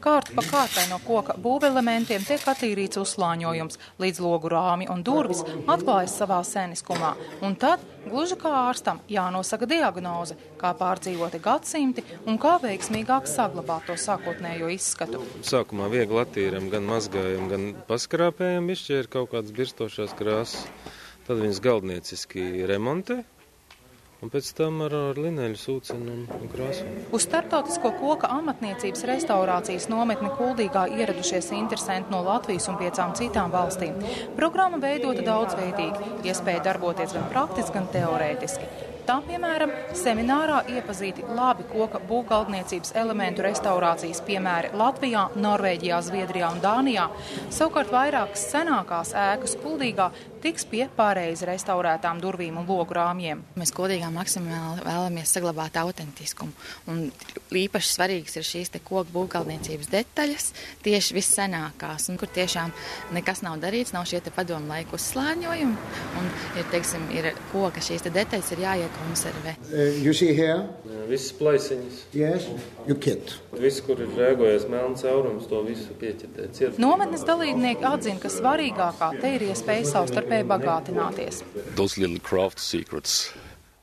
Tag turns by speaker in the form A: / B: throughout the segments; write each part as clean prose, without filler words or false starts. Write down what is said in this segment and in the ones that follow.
A: Kārta pa kārtai no koka būvelementiem tiek attīrīts uzslāņojums, līdz logu rāmi un durvis atklājas savā sēniskumā. Un tad, gluži kā ārstam, jānosaka diagnoze, kā pārdzīvoti gadsimti un kā veiksmīgāk saglabāt to sākotnējo izskatu.
B: Sākumā viegli attīram, gan mazgājam, gan paskrāpējam, bišķi ir kaut kādas birstošās krāsas. Tad viņas galdnieciski remontē. Un pēc tam ar lineļu sūcenu un krāsu.
A: Uz starptautisko koka amatniecības restaurācijas nometni Kuldīgā ieradušies interesanti no Latvijas un 5 citām valstīm. Programma veidota daudzveidīgi, iespēja darboties gan praktiski, gan teorētiski. Tā, piemēram, seminārā iepazīti labi koka būvgaldniecības elementu restaurācijas piemēri Latvijā, Norvēģijā, Zviedrijā un Dānijā. Savukārt vairākas senākās ēkas Kuldīgā tiks pie pareizi restaurētām durvīm un logu rāmjiem.
C: Mēs Kuldīgā maksimāli vēlamies saglabāt autentiskumu. Un īpaši svarīgas ir šīs te koku būvgaldniecības detaļas, tieši vissenākās, un kur tiešām nekas nav darīts, nav šie te padomu laiku uzslāņojumi. Un, ir koka šīs te detaļas ir jāiekonservē.
D: You see here?
B: Visas plaisiņas.
D: Yes, you kit.
B: Viss, kur ir rēgojies melns caurums, to visu pieķetēt.
A: Nometnes dalībnieki atzina, ka svarīgākā te ir iespēja savstarpēji bagātināties.
E: Those little craft secrets.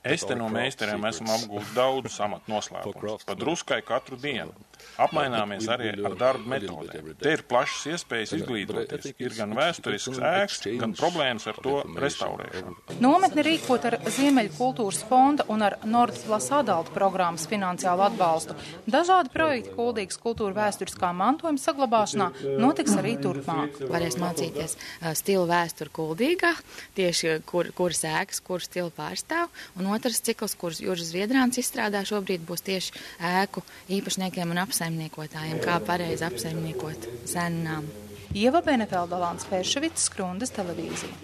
F: Es te no meistariem esmu apgūst daudzus amatu noslēpumus, pa druskai katru dienu. Apmaināmies arī ar darba metodēm. Te ir plašas iespējas izglītoties. Ir gan vēsturisks ēks, gan problēmas ar to restaurēšanu.
A: Nometne rīkot ar Ziemeļu kultūras fonda un ar Nordplas adalta programmas finansiālu atbalstu. Dažādi projekti Kuldīgas kultūra vēsturiskā mantojuma saglabāšanā notiks arī turpmāk.
C: Varēs mācīties stilu vēsturi Kuldīgā, tieši kuras ēkas, kuras stilu pārstāv, un otrs cikls, kurus Juris Viedrāns izstrādā šobrīd, būs tieši ēku īpašniekiem un apsaimniekotājiem, kā pareizi apsaimniekot senu namu.
A: Ieva Benefelda, Lāns Ferševits, Skrundas televīzija.